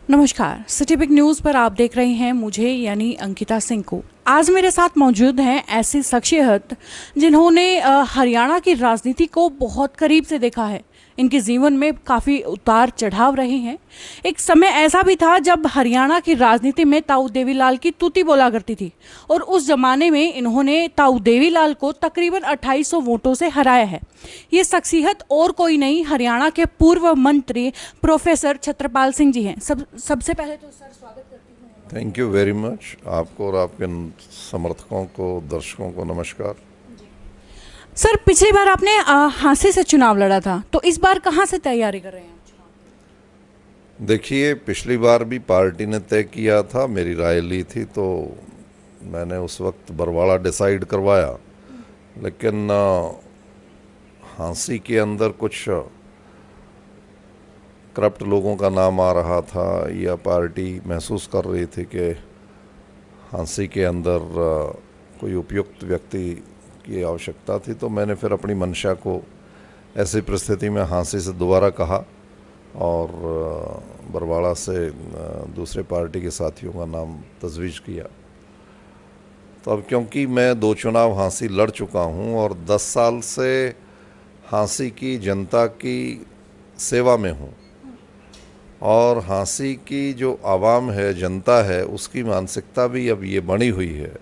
नमस्कार, city big news पर आप देख रहे हैं मुझे यानी अंकिता सिंह को। आज मेरे साथ मौजूद हैं ऐसी शख्सियत जिन्होंने हरियाणा की राजनीति को बहुत करीब से देखा है। इनके जीवन में काफ़ी उतार चढ़ाव रहे हैं। एक समय ऐसा भी था जब हरियाणा की राजनीति में ताऊ देवीलाल की तूती बोला करती थी और उस जमाने में इन्होंने ताऊ देवीलाल को तकरीबन 2800 वोटों से हराया है। ये शख्सियत और कोई नहीं, हरियाणा के पूर्व मंत्री प्रोफेसर छत्रपाल सिंह जी हैं। सबसे पहले तो सर स्वागत करती हूँ। Thank you very much. आपको और आपके समर्थकों को, दर्शकों को नमस्कार। सर, पिछली बार आपने हांसी से चुनाव लड़ा था, तो इस बार कहाँ से तैयारी कर रहे हैं आप? देखिए, पिछली बार भी पार्टी ने तय किया था, मेरी राय ली थी, तो मैंने उस वक्त बरवाड़ा डिसाइड करवाया। लेकिन हांसी के अंदर कुछ करप्ट लोगों का नाम आ रहा था, या पार्टी महसूस कर रही थी कि हांसी के अंदर कोई उपयुक्त व्यक्ति की आवश्यकता थी, तो मैंने फिर अपनी मंशा को ऐसी परिस्थिति में हांसी से दोबारा कहा और बरवाड़ा से दूसरे पार्टी के साथियों का नाम तजवीज़ किया। तो अब क्योंकि मैं 2 चुनाव हांसी लड़ चुका हूं और 10 साल से हांसी की जनता की सेवा में हूं, और हांसी की जो आवाम है, जनता है, उसकी मानसिकता भी अब ये बनी हुई है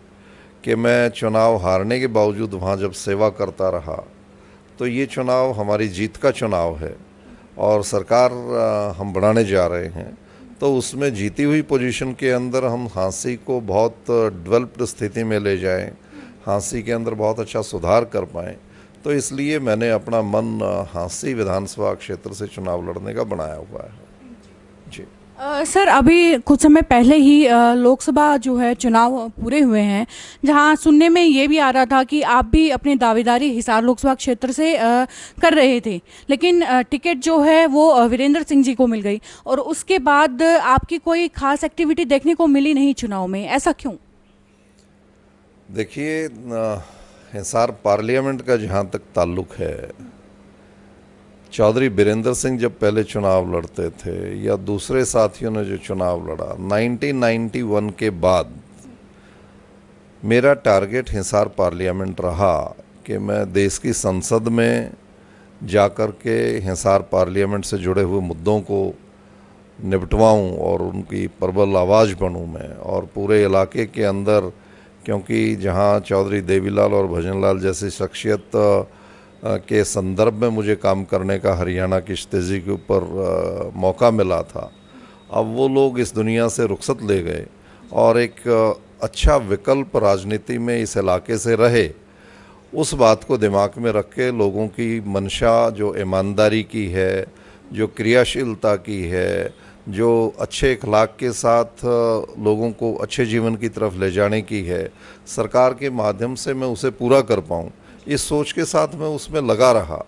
कि मैं चुनाव हारने के बावजूद वहाँ जब सेवा करता रहा, तो ये चुनाव हमारी जीत का चुनाव है और सरकार हम बनाने जा रहे हैं। तो उसमें जीती हुई पोजीशन के अंदर हम हांसी को बहुत डेवलप्ड स्थिति में ले जाएं, हांसी के अंदर बहुत अच्छा सुधार कर पाएं, तो इसलिए मैंने अपना मन हांसी विधानसभा क्षेत्र से चुनाव लड़ने का बनाया हुआ है। जी सर, अभी कुछ समय पहले ही लोकसभा जो है चुनाव पूरे हुए हैं, जहां सुनने में ये भी आ रहा था कि आप भी अपनी दावेदारी हिसार लोकसभा क्षेत्र से कर रहे थे, लेकिन टिकट जो है वो वीरेंद्र सिंह जी को मिल गई और उसके बाद आपकी कोई खास एक्टिविटी देखने को मिली नहीं चुनाव में, ऐसा क्यों? देखिए, हिसार पार्लियामेंट का जहाँ तक ताल्लुक़ है, चौधरी बीरेंद्र सिंह जब पहले चुनाव लड़ते थे या दूसरे साथियों ने जो चुनाव लड़ा 1991 के बाद, मेरा टारगेट हिसार पार्लियामेंट रहा कि मैं देश की संसद में जाकर के हिसार पार्लियामेंट से जुड़े हुए मुद्दों को निपटवाऊं और उनकी प्रबल आवाज़ बनूं मैं, और पूरे इलाके के अंदर, क्योंकि जहां चौधरी देवीलाल और भजनलाल जैसी शख्सियत के संदर्भ में मुझे काम करने का हरियाणा की स्टेजी के ऊपर मौका मिला था, अब वो लोग इस दुनिया से रुखसत ले गए और एक अच्छा विकल्प राजनीति में इस इलाके से रहे। उस बात को दिमाग में रख के लोगों की मंशा जो ईमानदारी की है, जो क्रियाशीलता की है, जो अच्छे अखलाक के साथ लोगों को अच्छे जीवन की तरफ ले जाने की है, सरकार के माध्यम से मैं उसे पूरा कर पाऊँ, इस सोच के साथ मैं उसमें लगा रहा।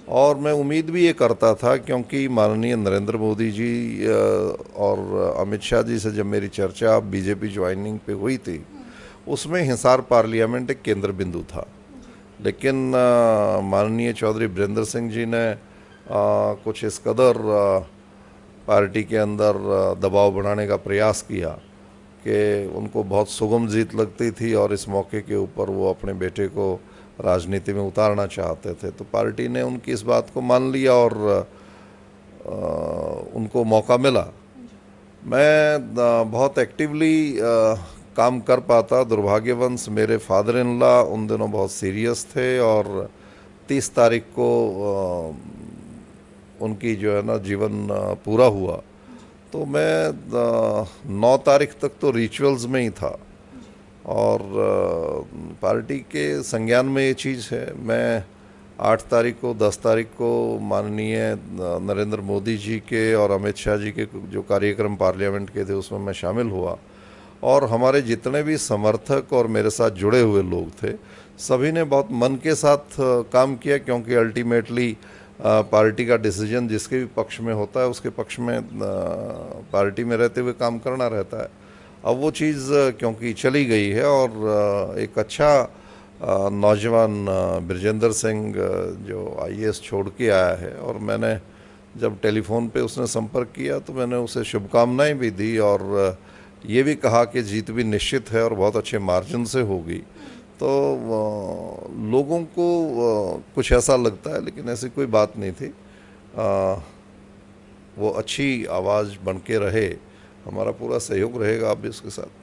और मैं उम्मीद भी ये करता था, क्योंकि माननीय नरेंद्र मोदी जी और अमित शाह जी से जब मेरी चर्चा बीजेपी ज्वाइनिंग पे हुई थी, उसमें हिसार पार्लियामेंट एक केंद्र बिंदु था। लेकिन माननीय चौधरी बीरेंद्र सिंह जी ने कुछ इस कदर पार्टी के अंदर दबाव बनाने का प्रयास किया कि उनको बहुत सुगम जीत लगती थी और इस मौके के ऊपर वो अपने बेटे को राजनीति में उतारना चाहते थे। तो पार्टी ने उनकी इस बात को मान लिया और उनको मौका मिला। मैं बहुत एक्टिवली काम कर पाता। दुर्भाग्यवश मेरे फादर इन लॉ उन दिनों बहुत सीरियस थे और 30 तारीख को उनकी जो है ना जीवन पूरा हुआ, तो मैं 9 तारीख तक तो रिचुअल्स में ही था और पार्टी के संज्ञान में ये चीज़ है। मैं 8 तारीख को, 10 तारीख को माननीय नरेंद्र मोदी जी के और अमित शाह जी के जो कार्यक्रम पार्लियामेंट के थे उसमें मैं शामिल हुआ, और हमारे जितने भी समर्थक और मेरे साथ जुड़े हुए लोग थे, सभी ने बहुत मन के साथ काम किया, क्योंकि अल्टीमेटली पार्टी का डिसीजन जिसके भी पक्ष में होता है उसके पक्ष में पार्टी में रहते हुए काम करना रहता है। अब वो चीज़ क्योंकि चली गई है और एक अच्छा नौजवान बृजेंद्र सिंह जो आईएएस छोड़ के आया है, और मैंने जब टेलीफोन पे उसने संपर्क किया तो मैंने उसे शुभकामनाएं भी दी और ये भी कहा कि जीत भी निश्चित है और बहुत अच्छे मार्जिन से होगी। तो लोगों को कुछ ऐसा लगता है, लेकिन ऐसी कोई बात नहीं थी। वो अच्छी आवाज़ बन के रहे, हमारा पूरा सहयोग रहेगा आप भी उसके साथ।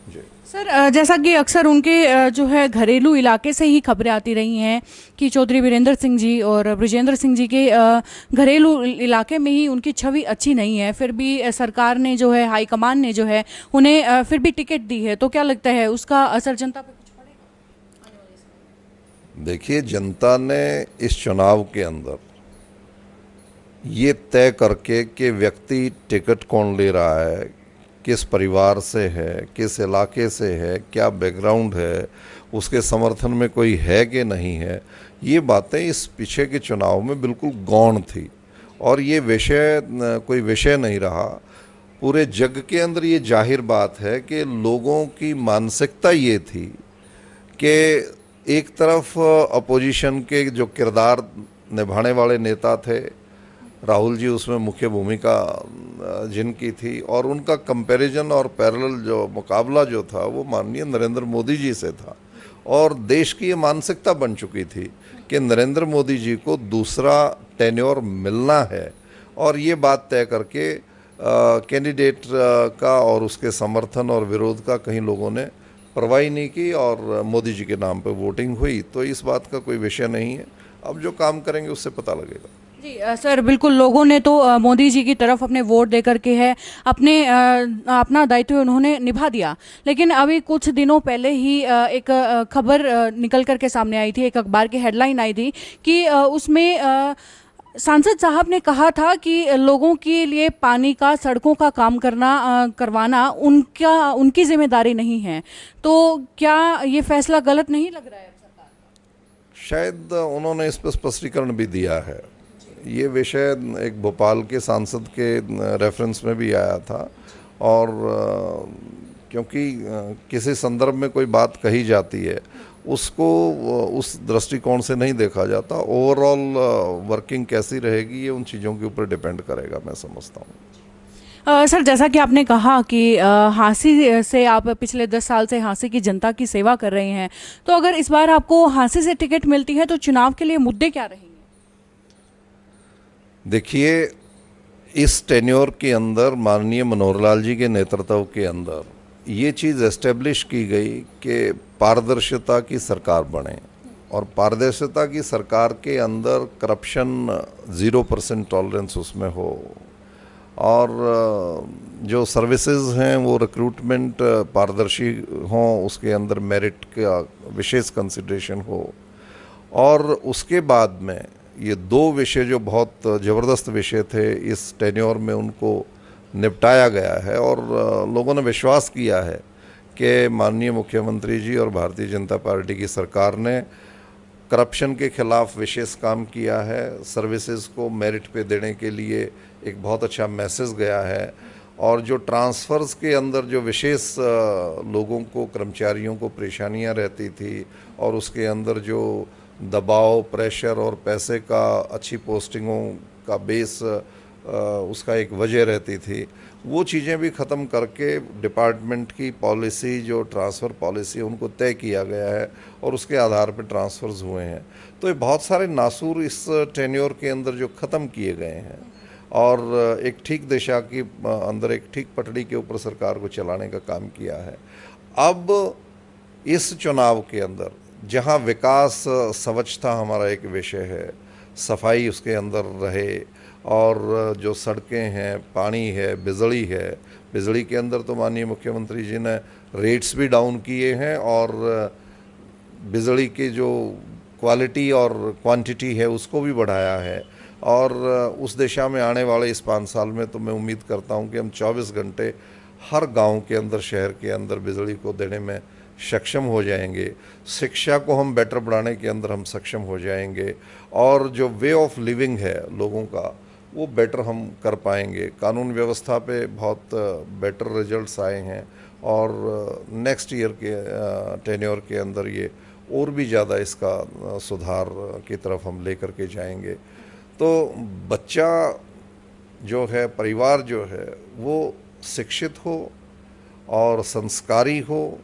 जी सर, जैसा कि अक्सर उनके जो है घरेलू इलाके से ही खबरें आती रही हैं कि चौधरी वीरेंद्र सिंह जी और बृजेंद्र सिंह जी के घरेलू इलाके में ही उनकी छवि अच्छी नहीं है, फिर भी सरकार ने जो है, हाईकमान ने जो है उन्हें फिर भी टिकट दी है, तो क्या लगता है उसका असर जनता पे कुछ पड़ेगा? देखिए, जनता ने इस चुनाव के अंदर ये तय करके कि व्यक्ति टिकट कौन ले रहा है, किस परिवार से है, किस इलाके से है, क्या बैकग्राउंड है, उसके समर्थन में कोई है कि नहीं है, ये बातें इस पीछे के चुनाव में बिल्कुल गौण थी। और ये विषय कोई विषय नहीं रहा। पूरे जग के अंदर ये जाहिर बात है कि लोगों की मानसिकता ये थी कि एक तरफ अपोजिशन के जो किरदार निभाने वाले नेता थे, राहुल जी उसमें मुख्य भूमिका जिनकी थी, और उनका कंपैरिजन और पैरेलल जो मुकाबला जो था वो माननीय नरेंद्र मोदी जी से था। और देश की ये मानसिकता बन चुकी थी कि नरेंद्र मोदी जी को दूसरा टेन्योर मिलना है, और ये बात तय करके कैंडिडेट का और उसके समर्थन और विरोध का कहीं लोगों ने परवाही नहीं की और मोदी जी के नाम पर वोटिंग हुई। तो इस बात का कोई विषय नहीं है, अब जो काम करेंगे उससे पता लगेगा। जी सर, बिल्कुल, लोगों ने तो मोदी जी की तरफ अपने वोट दे करके है अपना दायित्व उन्होंने निभा दिया। लेकिन अभी कुछ दिनों पहले ही एक खबर निकल करके सामने आई थी, एक अखबार की हेडलाइन आई थी कि उसमें सांसद साहब ने कहा था कि लोगों के लिए पानी का, सड़कों का काम करवाना उनकी जिम्मेदारी नहीं है। तो क्या ये फैसला गलत नहीं लग रहा है सरकार का? शायद उन्होंने इस पर स्पष्टीकरण भी दिया है। ये विषय एक भोपाल के सांसद के रेफरेंस में भी आया था, और क्योंकि किसी संदर्भ में कोई बात कही जाती है उसको उस दृष्टिकोण से नहीं देखा जाता। ओवरऑल वर्किंग कैसी रहेगी ये उन चीज़ों के ऊपर डिपेंड करेगा, मैं समझता हूँ। सर, जैसा कि आपने कहा कि हांसी से आप पिछले 10 साल से हांसी की जनता की सेवा कर रहे हैं, तो अगर इस बार आपको हांसी से टिकट मिलती है तो चुनाव के लिए मुद्दे क्या रहेंगे? देखिए, इस टेन्योर के अंदर माननीय मनोहर लाल जी के नेतृत्व के अंदर ये चीज़ एस्टेब्लिश की गई कि पारदर्शिता की सरकार बने, और पारदर्शिता की सरकार के अंदर करप्शन 0% टॉलरेंस उसमें हो, और जो सर्विसेज हैं वो रिक्रूटमेंट पारदर्शी हों, उसके अंदर मेरिट का विशेष कंसिडरेशन हो। और उसके बाद में ये दो विषय जो बहुत ज़बरदस्त विषय थे इस टेन्योर में, उनको निपटाया गया है, और लोगों ने विश्वास किया है कि माननीय मुख्यमंत्री जी और भारतीय जनता पार्टी की सरकार ने करप्शन के खिलाफ विशेष काम किया है। सर्विसेज को मेरिट पे देने के लिए एक बहुत अच्छा मैसेज गया है, और जो ट्रांसफ़र्स के अंदर जो विशेष लोगों को, कर्मचारियों को परेशानियां रहती थी, और उसके अंदर जो दबाव, प्रेशर और पैसे का अच्छी पोस्टिंगों का बेस उसका एक वजह रहती थी, वो चीज़ें भी ख़त्म करके डिपार्टमेंट की पॉलिसी, जो ट्रांसफ़र पॉलिसी है, उनको तय किया गया है, और उसके आधार पर ट्रांसफ़र्स हुए हैं। तो ये बहुत सारे नासूर इस टेन्योर के अंदर जो ख़त्म किए गए हैं, और एक ठीक दिशा की अंदर, एक ठीक पटड़ी के ऊपर सरकार को चलाने का काम किया है। अब इस चुनाव के अंदर जहां विकास, स्वच्छता हमारा एक विषय है, सफाई उसके अंदर रहे, और जो सड़कें हैं, पानी है, बिजली है, बिजली के अंदर तो माननीय मुख्यमंत्री जी ने रेट्स भी डाउन किए हैं, और बिजली की जो क्वालिटी और क्वांटिटी है उसको भी बढ़ाया है। और उस दिशा में आने वाले इस 5 साल में तो मैं उम्मीद करता हूं कि हम 24 घंटे हर गांव के अंदर, शहर के अंदर बिजली को देने में सक्षम हो जाएंगे। शिक्षा को हम बेटर बढ़ाने के अंदर हम सक्षम हो जाएंगे, और जो वे ऑफ लिविंग है लोगों का, वो बेटर हम कर पाएंगे। कानून व्यवस्था पे बहुत बेटर रिजल्ट्स आए हैं, और नेक्स्ट ईयर के टेन्योर के अंदर ये और भी ज़्यादा इसका सुधार की तरफ हम लेकर के जाएंगे। तो बच्चा जो है, परिवार जो है, वो शिक्षित हो और संस्कारी हो,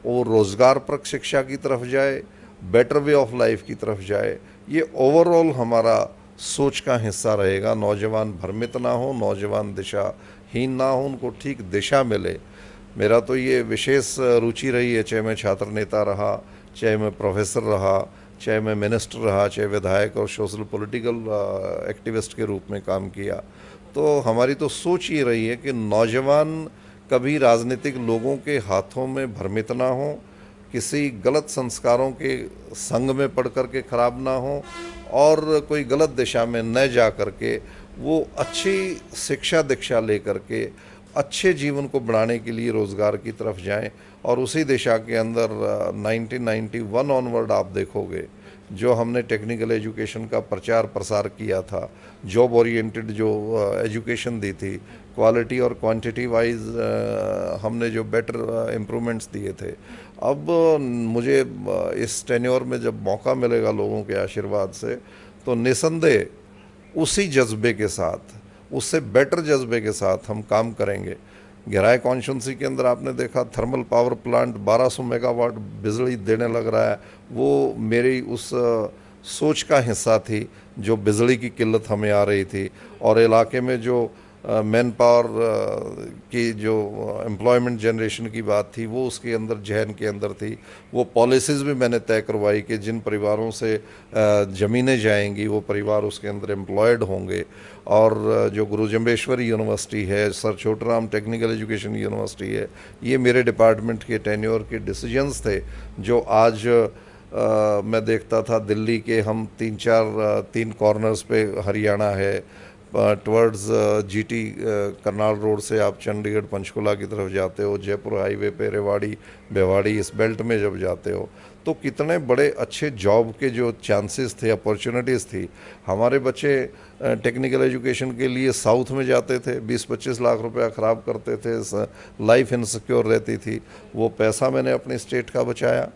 वो रोज़गारपरक शिक्षा की तरफ जाए, बेटर वे ऑफ लाइफ की तरफ जाए। ये ओवरऑल हमारा सोच का हिस्सा रहेगा। नौजवान भ्रमित ना हो, नौजवान दिशाहीन ना हो, उनको ठीक दिशा मिले। मेरा तो ये विशेष रुचि रही है, चाहे मैं छात्र नेता रहा, चाहे मैं प्रोफेसर रहा, चाहे मैं मिनिस्टर रहा, चाहे विधायक और सोशल पॉलिटिकल एक्टिविस्ट के रूप में काम किया। तो हमारी तो सोच ये रही है कि नौजवान कभी राजनीतिक लोगों के हाथों में भ्रमित ना हो, किसी गलत संस्कारों के संग में पड़ कर के खराब ना हो, और कोई गलत दिशा में न जा कर के वो अच्छी शिक्षा दीक्षा ले कर के अच्छे जीवन को बढ़ाने के लिए रोज़गार की तरफ जाएं। और उसी दिशा के अंदर 1991 ऑनवर्ड आप देखोगे, जो हमने टेक्निकल एजुकेशन का प्रचार प्रसार किया था, जॉब ओरिएंटेड जो एजुकेशन दी थी, क्वालिटी और क्वांटिटी वाइज हमने जो बेटर इम्प्रूवमेंट्स दिए थे। अब मुझे इस टेन्योर में जब मौका मिलेगा लोगों के आशीर्वाद से, तो निसंदेह उसी जज्बे के साथ, उससे बेटर जज्बे के साथ हम काम करेंगे। गहराई कॉन्स्टिट्यूंसी के अंदर आपने देखा थर्मल पावर प्लांट 1200 मेगावाट बिजली देने लग रहा है। वो मेरी उस सोच का हिस्सा थी, जो बिजली की किल्लत हमें आ रही थी, और इलाके में जो मैन पावर की जो एम्प्लॉयमेंट जनरेशन की बात थी, वो उसके अंदर जहन के अंदर थी। वो पॉलिसीज़ भी मैंने तय करवाई कि जिन परिवारों से ज़मीनें जाएंगी वो परिवार उसके अंदर एम्प्लॉयड होंगे। और जो गुरु जम्बेश्वरी यूनिवर्सिटी है, sir Chhoturam technical education university है, ये मेरे डिपार्टमेंट के टेन्योर के डिसीजंस थे, जो आज मैं देखता था दिल्ली के हम 3 कॉर्नर्स पे हरियाणा है, टवर्ड्स जीटी करनाल रोड से आप चंडीगढ़ पंचकुला की तरफ जाते हो, जयपुर हाईवे पे रेवाड़ी भिवाड़ी इस बेल्ट में जब जाते हो, तो कितने बड़े अच्छे जॉब के जो चांसेस थे, अपॉर्चुनिटीज़ थी। हमारे बच्चे टेक्निकल एजुकेशन के लिए साउथ में जाते थे, 20-25 लाख रुपया ख़राब करते थे, लाइफ इनसिक्योर रहती थी। वो पैसा मैंने अपने स्टेट का बचाया,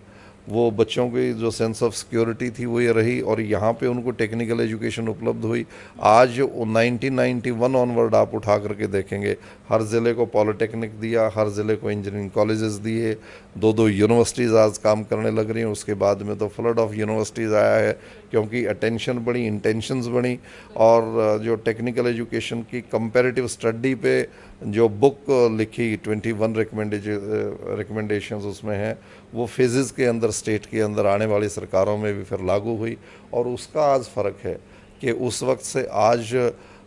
वो बच्चों की जो सेंस ऑफ सिक्योरिटी थी वो ये रही, और यहाँ पे उनको टेक्निकल एजुकेशन उपलब्ध हुई। आज 1991 ऑनवर्ड आप उठा करके देखेंगे, हर ज़िले को पॉलिटेक्निक दिया, हर ज़िले को इंजीनियरिंग कॉलेजेस दिए, 2 यूनिवर्सिटीज़ आज काम करने लग रही हैं। उसके बाद में तो फ्लड ऑफ यूनिवर्सिटीज़ आया है, क्योंकि अटेंशन बढ़ी, इंटेंशंस बढ़ी, और जो टेक्निकल एजुकेशन की कंपैरेटिव स्टडी पे जो बुक लिखी 21 रिकमेंडेशंस उसमें हैं, वो फेजेस के अंदर स्टेट के अंदर आने वाली सरकारों में भी फिर लागू हुई। और उसका आज फ़र्क है कि उस वक्त से आज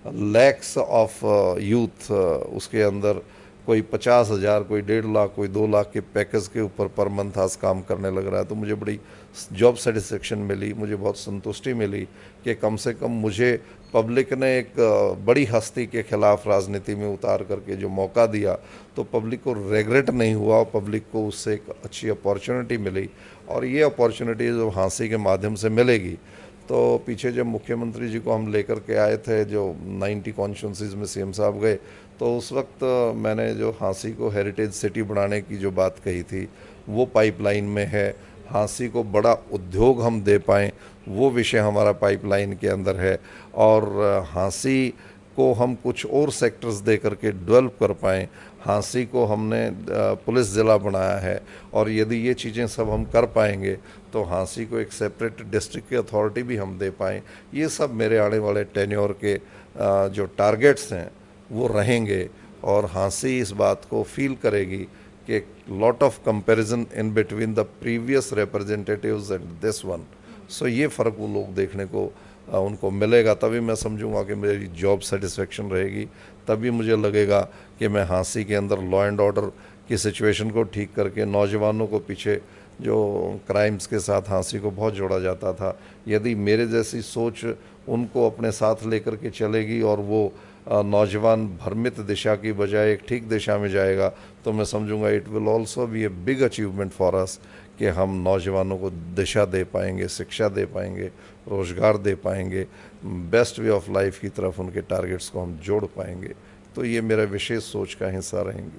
लैक्स ऑफ यूथ उसके अंदर कोई 50,000, कोई 1.5 लाख, कोई 2 लाख के पैकेज के ऊपर पर मंथ आज काम करने लग रहा है। तो मुझे बड़ी जॉब सेटिस्फेक्शन मिली, मुझे बहुत संतुष्टि मिली कि कम से कम मुझे पब्लिक ने एक बड़ी हस्ती के खिलाफ राजनीति में उतार करके जो मौका दिया, तो पब्लिक को रेगरेट नहीं हुआ, पब्लिक को उससे एक अच्छी अपॉर्चुनिटी मिली। और ये अपॉर्चुनिटी जो हाँसी के माध्यम से मिलेगी, तो पीछे जब मुख्यमंत्री जी को हम लेकर के आए थे, जो 90 कॉन्स्टिट्यूंसीज़ में सीएम साहब गए, तो उस वक्त मैंने जो हाँसी को हेरिटेज सिटी बनाने की जो बात कही थी, वो पाइपलाइन में है। हाँसी को बड़ा उद्योग हम दे पाएँ, वो विषय हमारा पाइपलाइन के अंदर है। और हाँसी को हम कुछ और सेक्टर्स दे करके डेवलप कर पाएँ। हाँसी को हमने पुलिस ज़िला बनाया है, और यदि ये चीज़ें सब हम कर पाएंगे तो हाँसी को एक सेपरेट डिस्ट्रिक्ट की अथॉरिटी भी हम दे पाएँ। ये सब मेरे आने वाले टेन्योर के जो टारगेट्स हैं वो रहेंगे, और हाँसी इस बात को फील करेगी कि lot of comparison in between the previous representatives and this one. So ये फ़र्क वो लोग देखने को उनको मिलेगा। तभी मैं समझूंगा कि मेरी जॉब सेटिस्फेक्शन रहेगी, तभी मुझे लगेगा कि मैं हाँसी के अंदर लॉ एंड ऑर्डर की सिचुएशन को ठीक करके, नौजवानों को पीछे जो क्राइम्स के साथ हाँसी को बहुत जोड़ा जाता था, यदि मेरे जैसी सोच उनको अपने साथ लेकर के चलेगी और वो नौजवान भ्रमित दिशा की बजाय एक ठीक दिशा में जाएगा, तो मैं समझूंगा it will also be a big achievement for us, कि हम नौजवानों को दिशा दे पाएंगे, शिक्षा दे पाएंगे, रोज़गार दे पाएंगे, बेस्ट वे ऑफ लाइफ की तरफ उनके टारगेट्स को हम जोड़ पाएंगे। तो ये मेरा विशेष सोच का हिस्सा रहेंगे।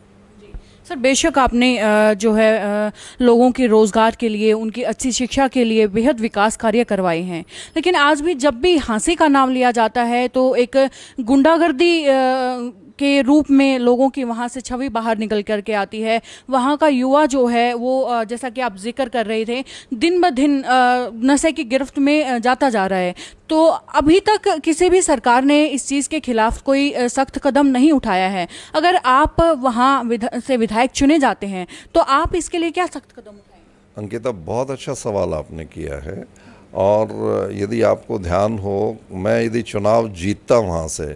सर बेशक आपने जो है लोगों के रोज़गार के लिए, उनकी अच्छी शिक्षा के लिए बेहद विकास कार्य करवाए हैं, लेकिन आज भी जब भी झांसी का नाम लिया जाता है तो एक गुंडागर्दी के रूप में लोगों की वहाँ से छवि बाहर निकल कर के आती है। वहाँ का युवा जो है वो जैसा कि आप जिक्र कर रहे थे, दिन ब दिन नशे की गिरफ्त में जाता जा रहा है। तो अभी तक किसी भी सरकार ने इस चीज़ के खिलाफ कोई सख्त कदम नहीं उठाया है। अगर आप वहाँ से विधायक चुने जाते हैं तो आप इसके लिए क्या सख्त कदम उठाएंगे? अंकिता, बहुत अच्छा सवाल आपने किया है। और यदि आपको ध्यान हो, मैं यदि चुनाव जीतता वहाँ से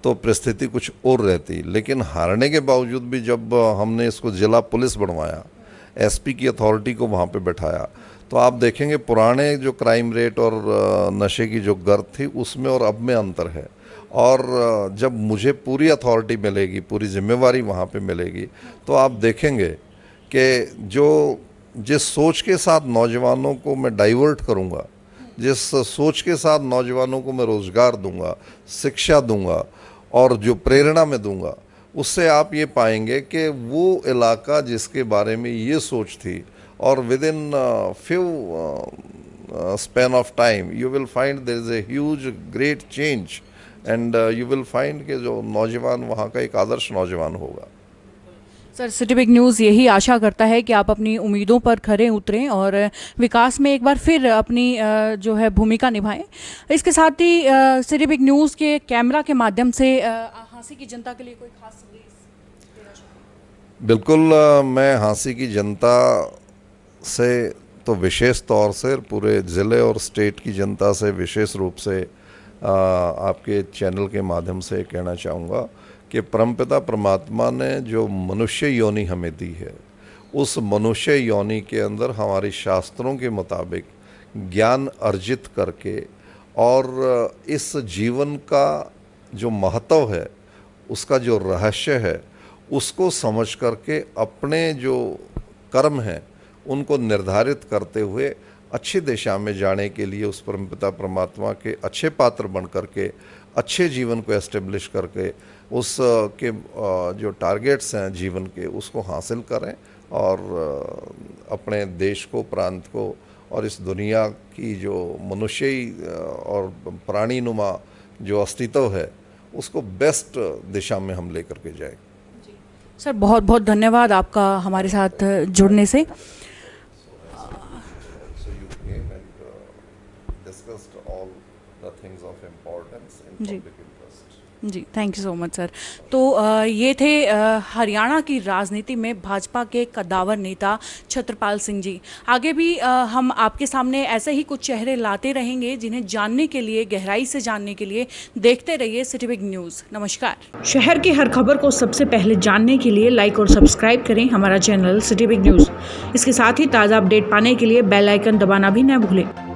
तो परिस्थिति कुछ और रहती, लेकिन हारने के बावजूद भी जब हमने इसको जिला पुलिस बनवाया, एसपी की अथॉरिटी को वहाँ पे बैठाया, तो आप देखेंगे पुराने जो क्राइम रेट और नशे की जो गर्द थी उसमें और अब में अंतर है। और जब मुझे पूरी अथॉरिटी मिलेगी, पूरी जिम्मेवारी वहाँ पे मिलेगी, तो आप देखेंगे कि जिस सोच के साथ नौजवानों को मैं डाइवर्ट करूँगा, जिस सोच के साथ नौजवानों को मैं रोज़गार दूंगा, शिक्षा दूंगा और जो प्रेरणा मैं दूंगा, उससे आप ये पाएंगे कि वो इलाका जिसके बारे में ये सोच थी, और within few span of time you will find there is a huge great change, and you will find कि जो नौजवान वहाँ का एक आदर्श नौजवान होगा। सर, सिटी बिग न्यूज़ यही आशा करता है कि आप अपनी उम्मीदों पर खरे उतरें और विकास में एक बार फिर अपनी जो है भूमिका निभाएं। इसके साथ ही सिटी बिग न्यूज़ के कैमरा के माध्यम से झांसी की जनता के लिए कोई खास संदेश देना चाहूँगा? बिल्कुल, मैं झांसी की जनता से तो विशेष तौर से, पूरे ज़िले और स्टेट की जनता से विशेष रूप से आपके चैनल के माध्यम से कहना चाहूँगा कि परमपिता परमात्मा ने जो मनुष्य योनि हमें दी है, उस मनुष्य योनि के अंदर हमारी शास्त्रों के मुताबिक ज्ञान अर्जित करके और इस जीवन का जो महत्व है, उसका जो रहस्य है, उसको समझ करके अपने जो कर्म हैं उनको निर्धारित करते हुए अच्छी दिशा में जाने के लिए उस परमपिता परमात्मा के अच्छे पात्र बन करके अच्छे जीवन को एस्टेब्लिश करके उस के जो टारगेट्स हैं जीवन के, उसको हासिल करें और अपने देश को, प्रांत को और इस दुनिया की जो मनुष्यी और प्राणीनुमा जो अस्तित्व है, उसको बेस्ट दिशा में हम लेकर के जाएं। सर, बहुत बहुत धन्यवाद आपका हमारे साथ जुड़ने से। जी, thank you so much sir. तो ये थे हरियाणा की राजनीति में भाजपा के कद्दावर नेता छत्रपाल सिंह जी। आगे भी हम आपके सामने ऐसे ही कुछ चेहरे लाते रहेंगे जिन्हें जानने के लिए, गहराई से जानने के लिए देखते रहिए सिटी बिग न्यूज़। नमस्कार। शहर की हर खबर को सबसे पहले जानने के लिए लाइक और सब्सक्राइब करें हमारा चैनल सिटी बिग न्यूज़। इसके साथ ही ताज़ा अपडेट पाने के लिए बेल आइकन दबाना भी न भूलें।